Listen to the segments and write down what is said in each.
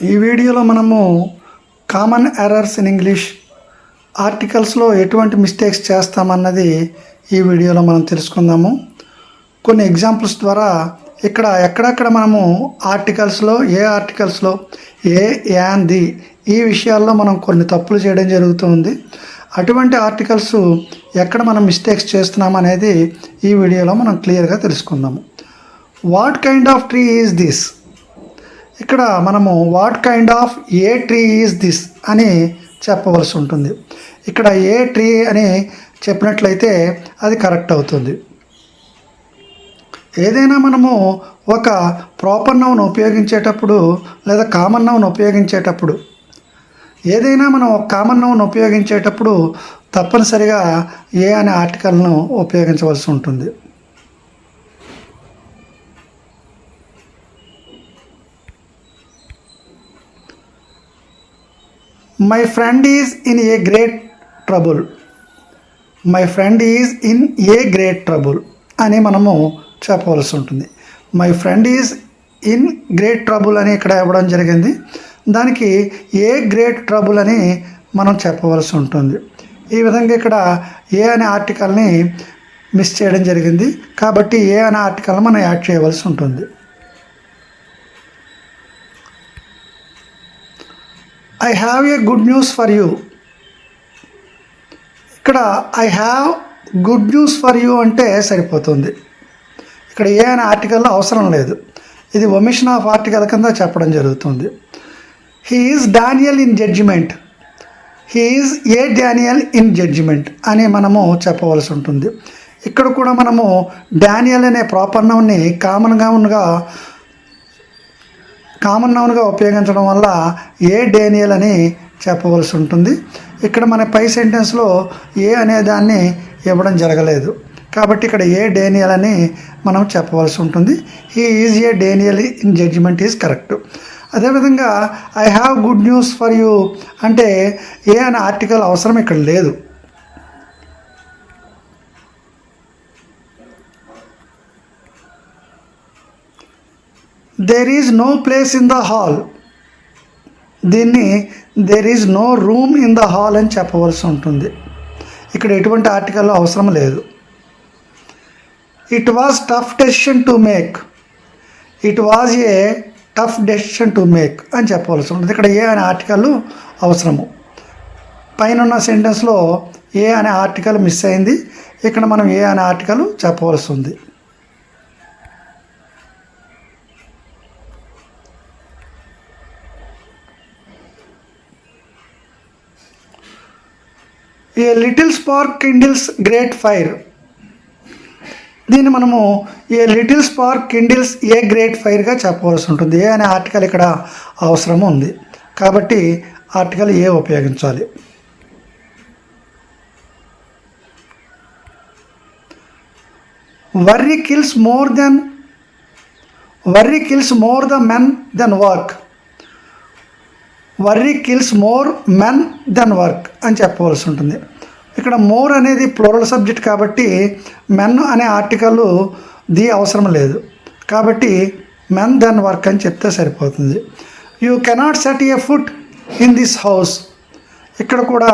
ఈ వీడియోలో మనము కామన్ ఎర్రర్స్ ఇన్ ఇంగ్లీష్ ఆర్టికల్స్లో ఎటువంటి మిస్టేక్స్ చేస్తామన్నది ఈ వీడియోలో మనం తెలుసుకుందాము. కొన్ని ఎగ్జాంపుల్స్ ద్వారా ఎక్కడెక్కడ మనము ఆర్టికల్స్లో ఏ యాన్ ది ఈ విషయాల్లో మనం కొన్ని తప్పులు చేయడం జరుగుతుంది. అటువంటి ఆర్టికల్స్ ఎక్కడ మనం మిస్టేక్స్ చేస్తున్నాం అనేది ఈ వీడియోలో మనం క్లియర్గా తెలుసుకుందాము. What kind of tree is this? ఇక్కడ మనము what kind of A tree is this అని చెప్పవలసి ఉంటుంది. ఇక్కడ ఏ ట్రీ అని చెప్పినట్లయితే అది కరెక్ట్ అవుతుంది. ఏదైనా మనము ఒక ప్రాపర్ నౌన్ ఉపయోగించేటప్పుడు లేదా కామన్ నౌన్ ఉపయోగించేటప్పుడు ఏదైనా మనం ఒక కామన్ నౌన్ ఉపయోగించేటప్పుడు తప్పనిసరిగా ఏ అనే ఆర్టికల్ను ఉపయోగించవలసి ఉంటుంది. My friend is in a great trouble. My friend is in a great trouble అని మనము చెప్పవలసి ఉంటుంది. My friend is in great trouble అని ఇక్కడ ఇవ్వడం జరిగింది. దానికి ఏ గ్రేట్ ట్రబుల్ అని మనం చెప్పవలసి ఉంటుంది. ఈ విధంగా ఇక్కడ ఏ అనే ఆర్టికల్ని మిస్ చేయడం జరిగింది కాబట్టి ఏ అనే ఆర్టికల్ని మనం యాడ్ చేయవలసి ఉంటుంది. I have a good news for you. ఇక్కడ I have good news for you అంటే సరిపోతుంది. ఇక్కడ ఏ అనే ఆర్టికల్లో అవసరం లేదు. ఇది ఒమిషన్ ఆఫ్ ఆర్టికల్ కింద చెప్పడం జరుగుతుంది. He is Daniel in judgement. He is a Daniel in judgement అని మనము చెప్పవలసి ఉంటుంది. ఇక్కడ కూడా మనము డానియల్ అనే ప్రాపర్ నౌన్ని కామన్ నౌన్గా ఉపయోగించడం వల్ల ఏ డానియల్ అని చెప్పవలసి ఉంటుంది. ఇక్కడ మన పై సెంటెన్స్లో ఏ అనే దాన్ని ఇవ్వడం జరగలేదు కాబట్టి ఇక్కడ ఏ డానియల్ అని మనం చెప్పవలసి ఉంటుంది. He is a Daniel in judgement is correct. అదేవిధంగా I have good news for you అంటే ఏ అనే ఆర్టికల్ అవసరం ఇక్కడ లేదు. There is no place in the hall. దీన్ని there is no room in the hall అని చెప్పవలసి ఉంటుంది. ఇక్కడ ఎటువంటి ఆర్టికల్ అవసరం లేదు. It was tough decision to make. It was a tough decision to make అని చెప్పవలసి ఉంటుంది. ఇక్కడ ఏ అనే ఆర్టికల్ అవసరము. పైన ఉన్న సెంటెన్స్లో ఏ అనే ఆర్టికల్ మిస్ అయింది. ఇక్కడ మనం ఏ అనే ఆర్టికల్ చెప్పవలసి ఉంది. A little spark kindles great fire. దీన్ని మనము a little spark kindles a great ఫైర్గా చెప్పవలసి ఉంటుంది. ఏ అనే ఆర్టికల్ ఇక్కడ అవసరం ఉంది కాబట్టి ఆర్టికల్ ఏ ఉపయోగించాలి. Worry kills more the men than work. Worry kills more men than work అని చెప్పవలసి ఉంటుంది. ఇక్కడ మోర్ అనేది ప్లూరల్ సబ్జెక్ట్ కాబట్టి మెన్ అనే ఆర్టికల్ ది అవసరం లేదు కాబట్టి మెన్ దెన్ వర్క్ అని చెప్తే సరిపోతుంది. You cannot set a foot in this house. ఇక్కడ కూడా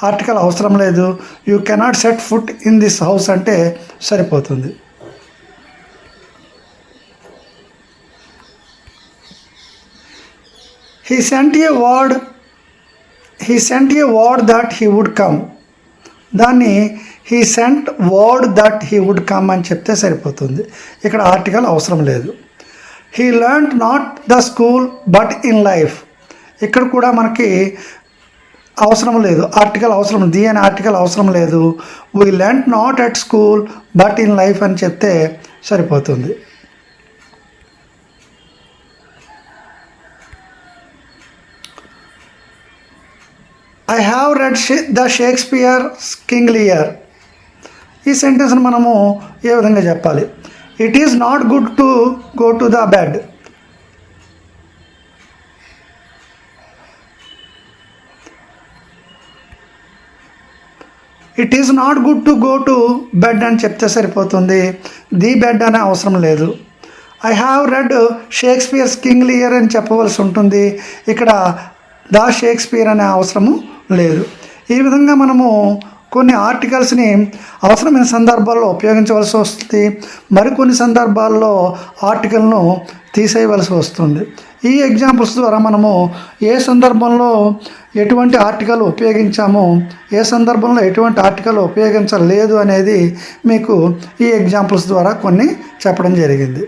ఆర్టికల్ అవసరం లేదు. You cannot set foot in this house అంటే సరిపోతుంది. He sent a word that he would come. దాన్ని he sent word that he would come అని చెప్తే సరిపోతుంది. ఇక్కడ ఆర్టికల్ అవసరం లేదు. He learnt not the school but in life. ఇక్కడ కూడా మనకి అవసరం లేదు. ఆర్టికల్ అవసరం ది అనే ఆర్టికల్ అవసరం లేదు. We learnt not at school but in life అని చెప్తే సరిపోతుంది. I have read the Shakespeare king Lear. ఈ సెంటెన్స్ని మనము ఏ విధంగా చెప్పాలి? It is not good to go to the bed. It is not good to go to bed అని చెప్తే సరిపోతుంది. ది బెడ్ అనే అవసరం లేదు. I have read Shakespeare's king Lear అని చెప్పవలసి ఉంటుంది. ఇక్కడ ద షేక్స్పియర్ అనే అవసరము లేదు. ఈ విధంగా మనము కొన్ని ఆర్టికల్స్ని అవసరమైన సందర్భాల్లో ఉపయోగించవలసి వస్తుంది, మరికొన్ని సందర్భాల్లో ఆర్టికల్ను తీసేయవలసి వస్తుంది. ఈ ఎగ్జాంపుల్స్ ద్వారా మనము ఏ సందర్భంలో ఎటువంటి ఆర్టికల్ ఉపయోగించాము, ఏ సందర్భంలో ఎటువంటి ఆర్టికల్ ఉపయోగించలేదు అనేది మీకు ఈ ఎగ్జాంపుల్స్ ద్వారా కొన్ని చెప్పడం జరిగింది.